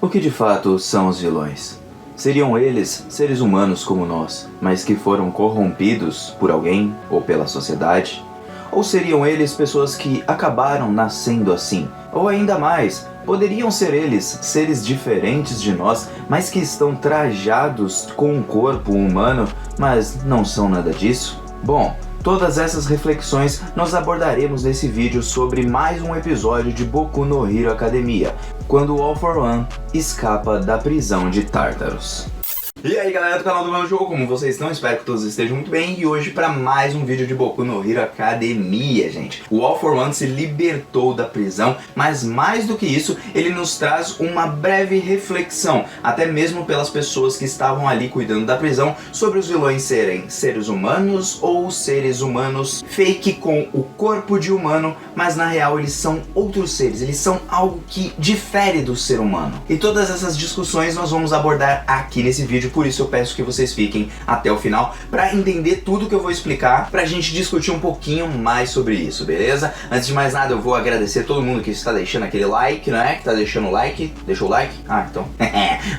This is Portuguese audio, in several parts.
O que de fato são os vilões? Seriam eles seres humanos como nós, mas que foram corrompidos por alguém ou pela sociedade? Ou seriam eles pessoas que acabaram nascendo assim? Ou ainda mais, poderiam ser eles seres diferentes de nós, mas que estão trajados com um corpo humano, mas não são nada disso? Bom, todas essas reflexões nós abordaremos nesse vídeo sobre mais um episódio de Boku no Hero Academia, quando o All For One escapa da prisão de Tartarus. E aí galera do canal do meu jogo, como vocês estão? Espero que todos estejam muito bem. E hoje para mais um vídeo de Boku no Hero Academia, gente. O All For One se libertou da prisão, mas mais do que isso, ele nos traz uma breve reflexão, até mesmo pelas pessoas que estavam ali cuidando da prisão, sobre os vilões serem seres humanos ou seres humanos fake com o corpo de humano, mas na real eles são outros seres, eles são algo que difere do ser humano. E todas essas discussões nós vamos abordar aqui nesse vídeo. Por isso eu peço que vocês fiquem até o final para entender tudo que eu vou explicar, pra gente discutir um pouquinho mais sobre isso, beleza? Antes de mais nada eu vou agradecer a todo mundo que está deixando aquele like, não é? Que tá deixando o like. Deixou o like? Ah, então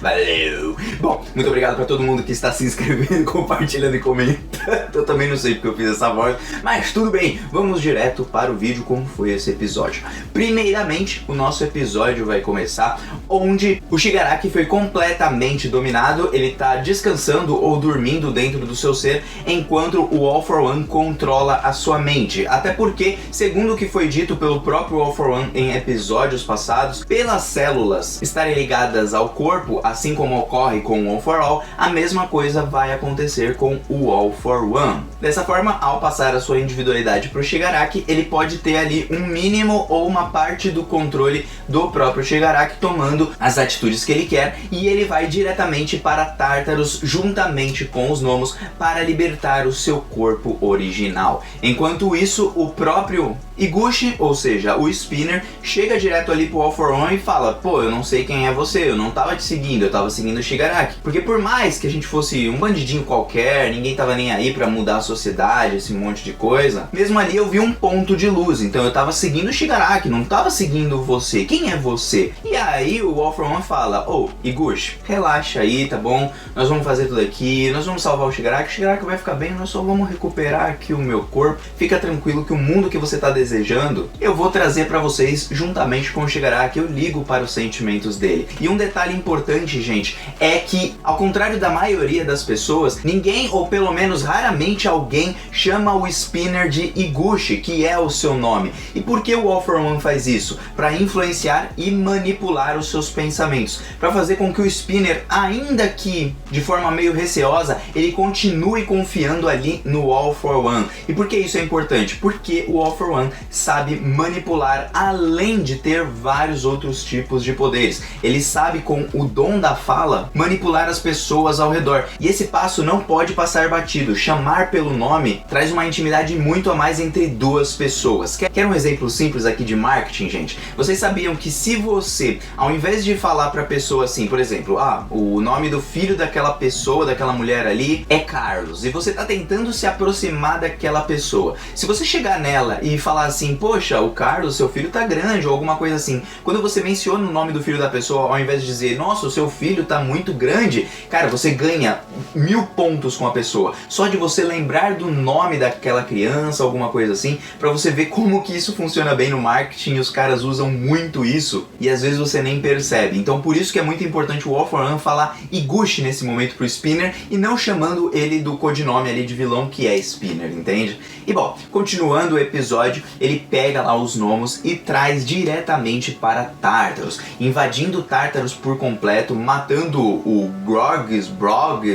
valeu! Bom, muito obrigado pra todo mundo que está se inscrevendo, compartilhando e comentando. Eu também não sei porque eu fiz essa voz, mas tudo bem, vamos direto para o vídeo, como foi esse episódio. Primeiramente, o nosso episódio vai começar onde o Shigaraki foi completamente dominado, ele tá descansando ou dormindo dentro do seu ser, enquanto o All For One controla a sua mente. Até porque, segundo o que foi dito pelo próprio All For One em episódios passados, pelas células estarem ligadas ao corpo, assim como ocorre com o All For All, a mesma coisa vai acontecer com o All For One. Dessa forma, ao passar a sua individualidade para o Shigaraki, ele pode ter ali um mínimo ou uma parte do controle do próprio Shigaraki, tomando as atitudes que ele quer, e ele vai diretamente para Tartarus juntamente com os gnomos para libertar o seu corpo original. Enquanto isso, o próprio Higuchi, ou seja, o Spinner, chega direto ali pro All For One e fala: pô, eu não sei quem é você, eu não tava te seguindo, eu tava seguindo o Shigaraki. Porque por mais que a gente fosse um bandidinho qualquer, ninguém tava nem aí pra mudar a sociedade, esse monte de coisa, mesmo ali eu vi um ponto de luz, então eu tava seguindo o Shigaraki, não tava seguindo você. Quem é você? E aí o All For One fala: ô, Higuchi, relaxa aí, tá bom? Nós vamos fazer tudo aqui, nós vamos salvar o Shigaraki vai ficar bem, nós só vamos recuperar aqui o meu corpo. Fica tranquilo que o mundo que você tá desejando, eu vou trazer pra vocês juntamente com o Shigaraki, eu ligo para os sentimentos dele. E um detalhe importante, gente, é que, ao contrário da maioria das pessoas, ninguém, ou pelo menos raramente alguém, chama o Spinner de Higuchi, que é o seu nome. E por que o All For One faz isso? Para influenciar e manipular os seus pensamentos, para fazer com que o Spinner, ainda que de forma meio receosa, ele continue confiando ali no All For One. E por que isso é importante? Porque o All For One sabe manipular, além de ter vários outros tipos de poderes. Ele sabe, com o dom da fala, manipular as pessoas ao redor. E esse passo não pode passar batido. Chamar pelo nome traz uma intimidade muito a mais entre duas pessoas. Quer um exemplo simples aqui de marketing, gente? Vocês sabiam que se você, ao invés de falar pra pessoa assim, por exemplo, o nome do filho daquela pessoa, daquela mulher ali, é Carlos, e você tá tentando se aproximar daquela pessoa. Se você chegar nela e falar assim: poxa, o Carlos, seu filho tá grande, ou alguma coisa assim, quando você menciona o nome do filho da pessoa, ao invés de dizer: nossa, o seu filho tá muito grande, cara, você ganha 1000 pontos com a pessoa, só de você lembrar do nome daquela criança, alguma coisa assim, pra você ver como que isso funciona bem no marketing. Os caras usam muito isso, e às vezes você nem percebe. Então por isso que é muito importante o All For One falar Higuchi nesse momento pro Spinner, e não chamando ele do codinome ali de vilão, que é Spinner, entende? E bom, continuando o episódio, ele pega lá os gnomos e traz diretamente para Tartarus, invadindo Tartarus por completo, matando o Broggs,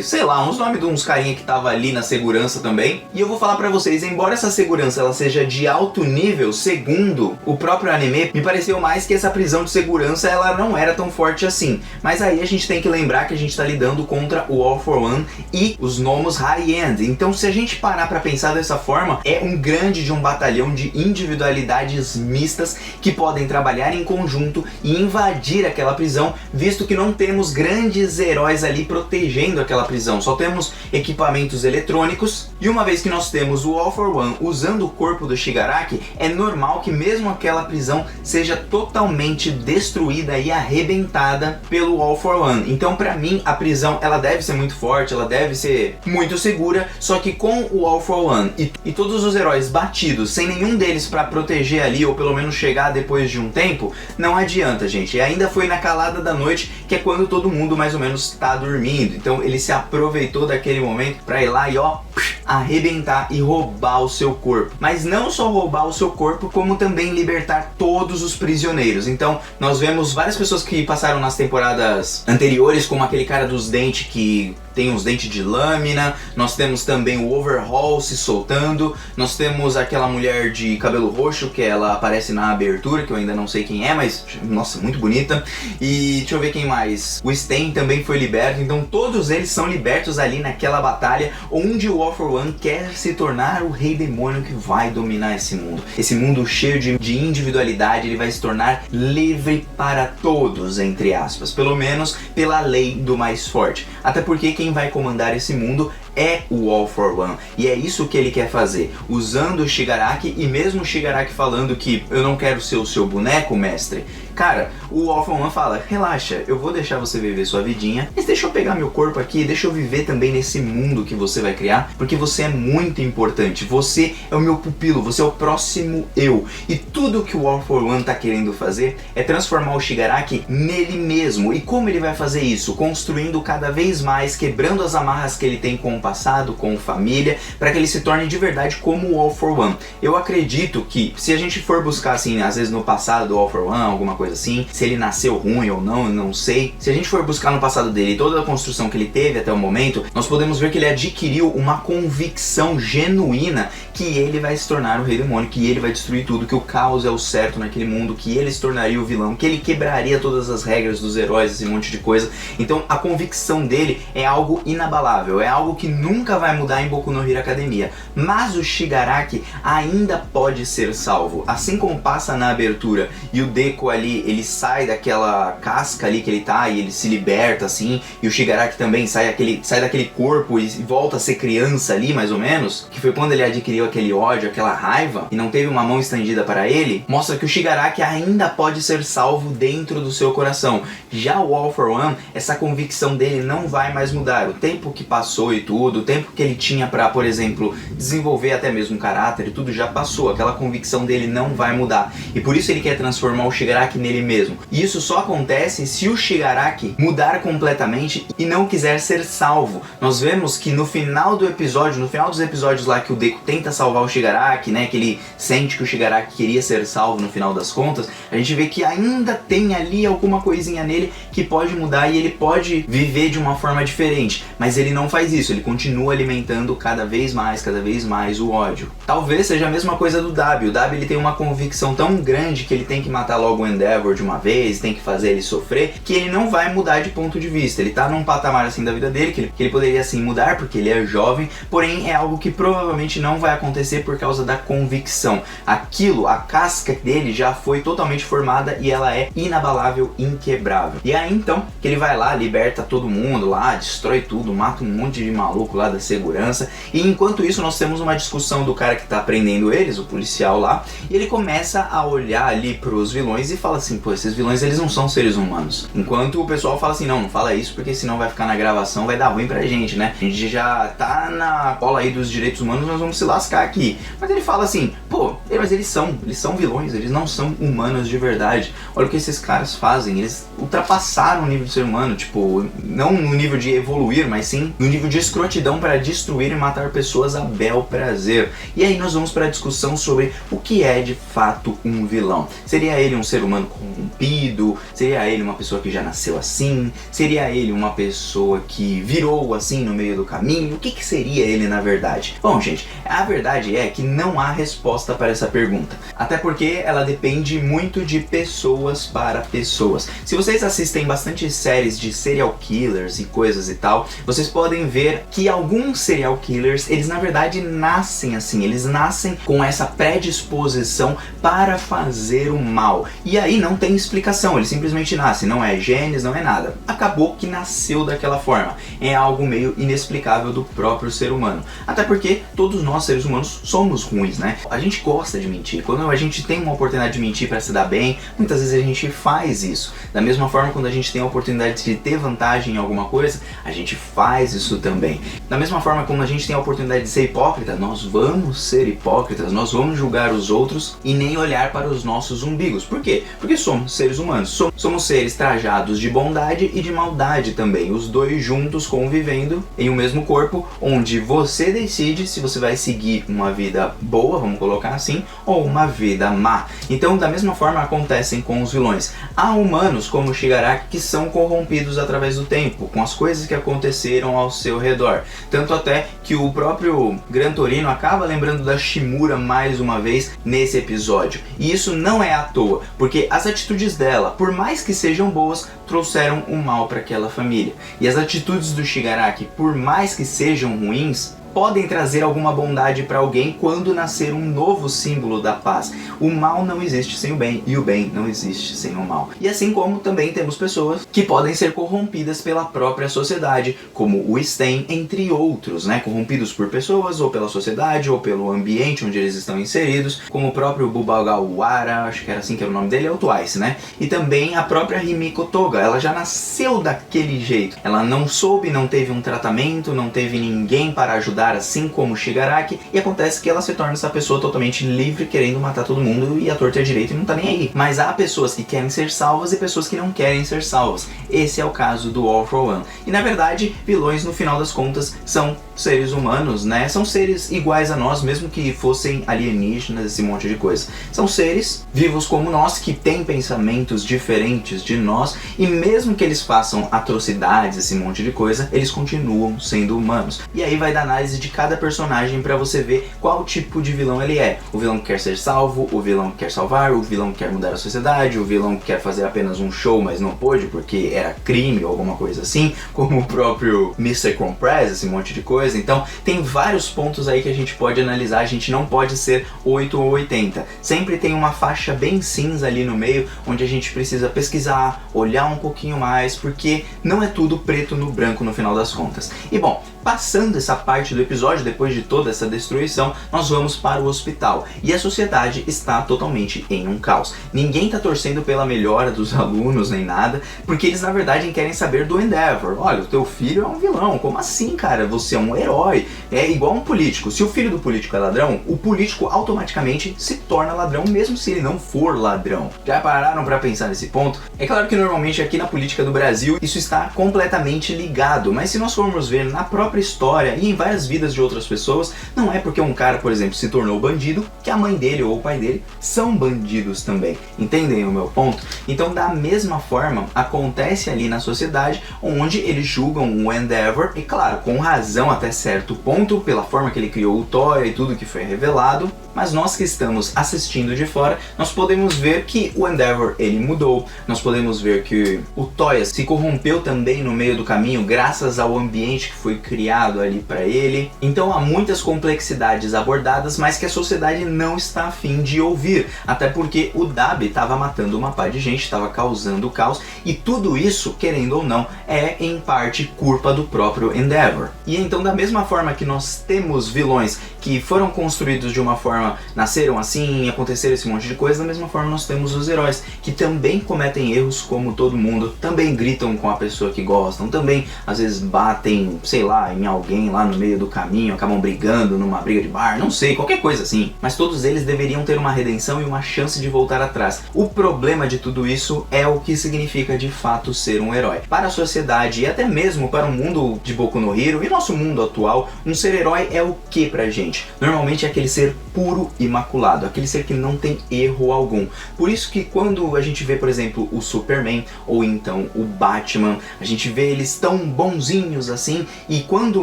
sei lá, uns nomes de uns carinha que tava ali na segurança também. E eu vou falar pra vocês, embora essa segurança ela seja de alto nível, segundo o próprio anime, me pareceu mais que essa prisão de segurança ela não era tão forte assim. Mas aí a gente tem que lembrar que a gente tá lidando contra o All For One e os gnomos high-end. Então se a gente parar pra pensar dessa forma, é um grande de um batalhão de individualidades mistas que podem trabalhar em conjunto e invadir aquela prisão, visto que não temos grandes heróis ali protegendo aquela prisão, só temos equipamentos eletrônicos. E uma vez que nós temos o All for One usando o corpo do Shigaraki, é normal que mesmo aquela prisão seja totalmente destruída e arrebentada pelo All for One. Então, pra mim, a prisão ela deve ser muito forte, ela deve ser muito segura, só que com o All for One e todos os heróis batidos, sem nenhum deles pra proteger ali, ou pelo menos chegar depois de um tempo, não adianta, gente. E ainda foi na calada da noite, que é quando todo mundo mais ou menos tá dormindo. Então ele se aproveitou daquele momento pra ir lá e ó, arrebentar e roubar o seu corpo. Mas não só roubar o seu corpo, como também libertar todos os prisioneiros. Então nós vemos várias pessoas que passaram nas temporadas anteriores, como aquele cara dos dentes que tem uns dentes de lâmina. Nós temos também o Overhaul se soltando. Nós temos aquela mulher de cabelo roxo que ela aparece na abertura, que eu ainda não sei quem é, mas nossa, muito bonita. E deixa eu ver quem mais. O Sten também foi liberto. Então todos eles são libertos ali naquela batalha onde o All for One quer se tornar o rei demônio que vai dominar esse mundo. Esse mundo cheio de individualidade, ele vai se tornar livre para todos, entre aspas. Pelo menos pela lei do mais forte. Até porque quem vai comandar esse mundo é o All for One, e é isso que ele quer fazer, usando o Shigaraki, e mesmo o Shigaraki falando que eu não quero ser o seu boneco, mestre. Cara, o All for One fala, relaxa, eu vou deixar você viver sua vidinha, mas deixa eu pegar meu corpo aqui, deixa eu viver também nesse mundo que você vai criar, porque você é muito importante, você é o meu pupilo, você é o próximo eu. E tudo que o All for One tá querendo fazer é transformar o Shigaraki nele mesmo. E como ele vai fazer isso? Construindo cada vez mais, quebrando as amarras que ele tem com o passado, com família, para que ele se torne de verdade como o All for One. Eu acredito que se a gente for buscar assim, às vezes no passado do All for One, alguma coisa assim, se ele nasceu ruim ou não, eu não sei. Se a gente for buscar no passado dele toda a construção que ele teve até o momento, nós podemos ver que ele adquiriu uma convicção genuína que ele vai se tornar o rei demônio, que ele vai destruir tudo, que o caos é o certo naquele mundo, que ele se tornaria o vilão, que ele quebraria todas as regras dos heróis, esse monte de coisa. Então a convicção dele é algo inabalável, é algo que nunca vai mudar em Boku no Hero Academia. Mas o Shigaraki ainda pode ser salvo, assim como passa na abertura e o Deku ali, ele sai daquela casca ali que ele tá e ele se liberta assim, e o Shigaraki também sai daquele corpo e volta a ser criança ali, mais ou menos, que foi quando ele adquiriu aquele ódio, aquela raiva e não teve uma mão estendida para ele. Mostra que o Shigaraki ainda pode ser salvo dentro do seu coração. Já o All for One, essa convicção dele não vai mais mudar. O tempo que passou e tudo, o tempo que ele tinha para, por exemplo, desenvolver até mesmo um caráter e tudo já passou. Aquela convicção dele não vai mudar. E por isso ele quer transformar o Shigaraki nele mesmo. E isso só acontece se o Shigaraki mudar completamente e não quiser ser salvo. Nós vemos que no final do episódio, no final dos episódios lá que o Deku tenta salvar o Shigaraki, né, que ele sente que o Shigaraki queria ser salvo no final das contas, a gente vê que ainda tem ali alguma coisinha nele que pode mudar e ele pode viver de uma forma diferente. Mas ele não faz isso, ele continua alimentando cada vez mais o ódio. Talvez seja a mesma coisa do W. O W ele tem uma convicção tão grande que ele tem que matar logo o Endeavor de uma vez, tem que fazer ele sofrer, que ele não vai mudar de ponto de vista. Ele tá num patamar assim da vida dele, que ele poderia assim mudar porque ele é jovem, porém é algo que provavelmente não vai acontecer por causa da convicção. Aquilo, a casca dele já foi totalmente formada e ela é inabalável, inquebrável. E aí então que ele vai lá, liberta todo mundo lá, destrói tudo, mata um monte de maluco lá da segurança. E enquanto isso nós temos uma discussão do cara que tá prendendo eles, o policial lá, e ele começa a olhar ali pros vilões e fala assim, pô, esses vilões eles não são seres humanos. Enquanto o pessoal fala assim, não fala isso porque senão vai ficar na gravação, vai dar ruim pra gente, né? A gente já tá na cola aí dos direitos humanos, nós vamos se lascar aqui. Mas ele fala assim, pô, mas eles são vilões, eles não são humanos de verdade. Olha o que esses caras fazem, eles ultrapassaram o nível de ser humano, tipo, não no nível de evoluir, mas sim no nível de escrotidão para destruir e matar pessoas a bel prazer. E aí nós vamos para a discussão sobre o que é de fato um vilão. Seria ele um ser humano corrompido? Seria ele uma pessoa que já nasceu assim? Seria ele uma pessoa que virou assim no meio do caminho? O que seria ele na verdade? Bom, gente, a verdade é que não há resposta para essa pergunta. Até porque ela depende muito de pessoas para pessoas. Se vocês assistem bastante séries de serial killers e coisas e tal, vocês podem ver que alguns serial killers, eles na verdade nascem assim, eles nascem com essa predisposição para fazer o mal. E aí não tem explicação, eles simplesmente nascem, não é genes, não é nada. Acabou que nasceu daquela forma. É algo meio inexplicável do próprio ser humano. Até porque todos nós, seres humanos, somos ruins, né? A gente gosta de mentir. Quando a gente tem uma oportunidade de mentir para se dar bem, muitas vezes a gente faz isso. Da mesma forma, quando a gente tem a oportunidade de ter vantagem em alguma coisa, a gente faz isso também. Da mesma forma, quando a gente tem a oportunidade de ser hipócrita, nós vamos ser hipócritas, nós vamos julgar os outros e nem olhar para os nossos umbigos. Por quê? Porque somos seres humanos. Somos seres trajados de bondade e de maldade também, os dois juntos convivendo em um mesmo corpo, onde você decide se você vai seguir uma vida boa, vamos colocar assim, ou uma vida má. Então, da mesma forma acontecem com os vilões. Há humanos como Shigaraki que são corrompidos através do tempo, com as coisas que aconteceram ao seu redor. Tanto até que o próprio Gran Torino acaba lembrando da Shimura mais uma vez nesse episódio. E isso não é à toa, porque as atitudes dela, por mais que sejam boas, trouxeram o mal para aquela família. E as atitudes do Shigaraki, por mais que sejam ruins, podem trazer alguma bondade para alguém quando nascer um novo símbolo da paz. O mal não existe sem o bem e o bem não existe sem o mal. E assim como também temos pessoas que podem ser corrompidas pela própria sociedade, como o Sten, entre outros, né? Corrompidos por pessoas ou pela sociedade ou pelo ambiente onde eles estão inseridos, como o próprio Bubagawara, acho que era assim que era o nome dele, é o Twice, né? E também a própria Himiko Toga, ela já nasceu daquele jeito. Ela não soube, não teve um tratamento, não teve ninguém para ajudar, assim como Shigaraki, e acontece que ela se torna essa pessoa totalmente livre, querendo matar todo mundo e a torta é direito e não tá nem aí. Mas há pessoas que querem ser salvas e pessoas que não querem ser salvas. Esse é o caso do All for One. E na verdade, vilões no final das contas são seres humanos, né? São seres iguais a nós, mesmo que fossem alienígenas, esse monte de coisa. São seres vivos como nós, que têm pensamentos diferentes de nós, e mesmo que eles façam atrocidades, esse monte de coisa, eles continuam sendo humanos. E aí vai da análise de cada personagem para você ver qual tipo de vilão ele é. O vilão que quer ser salvo, o vilão que quer salvar, o vilão que quer mudar a sociedade, o vilão que quer fazer apenas um show, mas não pôde porque era crime ou alguma coisa assim, como o próprio Mr. Compress, esse monte de coisa. Então tem vários pontos aí que a gente pode analisar, a gente não pode ser 8 ou 80. Sempre tem uma faixa bem cinza ali no meio, onde a gente precisa pesquisar, olhar um pouquinho mais, porque não é tudo preto no branco no final das contas. E bom, passando essa parte do episódio, depois de toda essa destruição, nós vamos para o hospital. E a sociedade está totalmente em um caos. Ninguém está torcendo pela melhora dos alunos nem nada, porque eles na verdade querem saber do Endeavor. Olha, o teu filho é um vilão. Como assim, cara? Você é um herói. É igual um político. Se o filho do político é ladrão, o político automaticamente se torna ladrão, mesmo se ele não for ladrão. Já pararam para pensar nesse ponto? É claro que normalmente aqui na política do Brasil isso está completamente ligado, mas se nós formos ver na própria história e em várias vidas de outras pessoas, não é porque um cara, por exemplo, se tornou bandido que a mãe dele ou o pai dele são bandidos também. Entendem o meu ponto? Então, da mesma forma, acontece ali na sociedade, onde eles julgam o Endeavor, e claro, com razão até certo ponto, pela forma que ele criou o Toya e tudo que foi revelado, mas nós que estamos assistindo de fora, nós podemos ver que o Endeavor, ele mudou, nós podemos ver que o Toya se corrompeu também no meio do caminho, graças ao ambiente que foi criado ali para ele. Então há muitas complexidades abordadas, mas que a sociedade não está afim de ouvir, até porque o Dabi estava matando uma pá de gente, estava causando caos, e tudo isso, querendo ou não, é em parte culpa do próprio Endeavor. E então, da mesma forma que nós temos vilões que foram construídos de uma forma, nasceram assim, aconteceram esse monte de coisa, da mesma forma nós temos os heróis, que também cometem erros como todo mundo, também gritam com a pessoa que gostam, também às vezes batem, sei lá, em alguém lá no meio do caminho, acabam brigando numa briga de bar, não sei, qualquer coisa assim. Mas todos eles deveriam ter uma redenção e uma chance de voltar atrás. O problema de tudo isso é o que significa de fato ser um herói. Para a sociedade e até mesmo para o mundo de Boku no Hero e nosso mundo atual, um ser herói é o que pra gente? Normalmente é aquele ser puro, imaculado, aquele ser que não tem erro algum. Por isso que quando a gente vê, por exemplo, o Superman ou então o Batman, a gente vê eles tão bonzinhos assim, e quando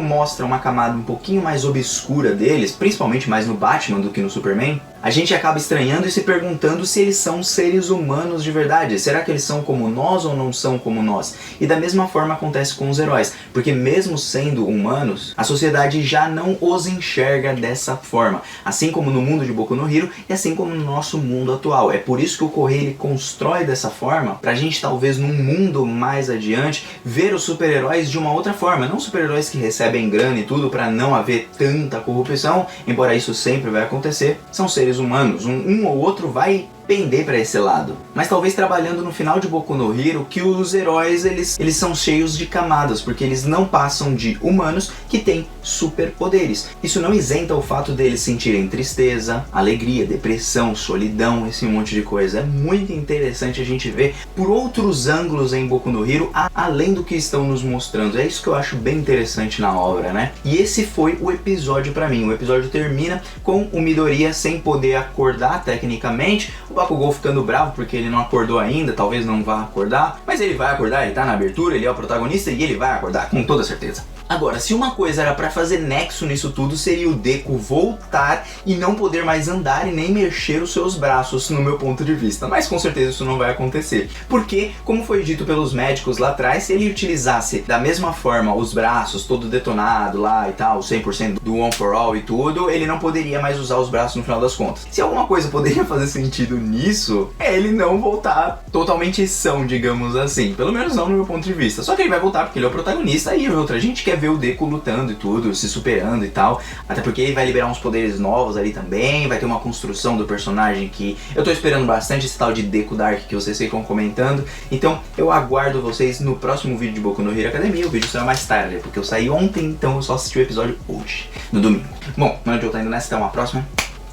mostra uma camada um pouquinho mais obscura deles, principalmente mais no Batman do que no Superman, a gente acaba estranhando e se perguntando se eles são seres humanos de verdade. Será que eles são como nós ou não são como nós? E da mesma forma acontece com os heróis, porque mesmo sendo humanos, a sociedade já não os enxerga dessa forma, assim como no mundo de Boku no Hero e assim como no nosso mundo atual. É por isso que o Correio ele constrói dessa forma, pra gente talvez num mundo mais adiante ver os super-heróis de uma outra forma, não super-heróis que recebem grana e tudo pra não haver tanta corrupção, embora isso sempre vai acontecer, são seres humanos, um ou outro vai pender para esse lado. Mas talvez trabalhando no final de Boku no Hero que os heróis eles são cheios de camadas, porque eles não passam de humanos que têm superpoderes. Isso não isenta o fato deles sentirem tristeza, alegria, depressão, solidão, esse monte de coisa. É muito interessante a gente ver por outros ângulos em Boku no Hero, além do que estão nos mostrando. É isso que eu acho bem interessante na obra, né? E esse foi o episódio pra mim. O episódio termina com o Midoriya sem poder acordar tecnicamente, o Bakugou ficando bravo porque ele não acordou ainda, talvez não vá acordar, mas ele vai acordar, ele tá na abertura, ele é o protagonista e ele vai acordar, com toda certeza. Agora, se uma coisa era pra fazer nexo nisso tudo, seria o Deku voltar e não poder mais andar e nem mexer os seus braços, no meu ponto de vista. Mas com certeza isso não vai acontecer. Porque, como foi dito pelos médicos lá atrás, se ele utilizasse da mesma forma os braços, todo detonado lá e tal, 100% do One for All e tudo, ele não poderia mais usar os braços no final das contas. Se alguma coisa poderia fazer sentido nisso, é ele não voltar totalmente são, digamos assim. Pelo menos não no meu ponto de vista. Só que ele vai voltar porque ele é o protagonista e outra gente quer ver o Deku lutando e tudo, se superando e tal, até porque ele vai liberar uns poderes novos ali também, vai ter uma construção do personagem que eu tô esperando bastante, esse tal de Deku Dark que vocês ficam comentando. Então eu aguardo vocês no próximo vídeo de Boku no Hero Academia. O vídeo será mais tarde, porque eu saí ontem, então eu só assisti o episódio hoje, no domingo. Bom, não adianta indo nessa, até uma próxima.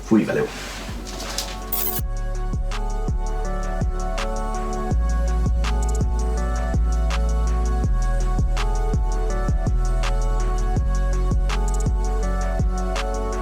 Fui, valeu!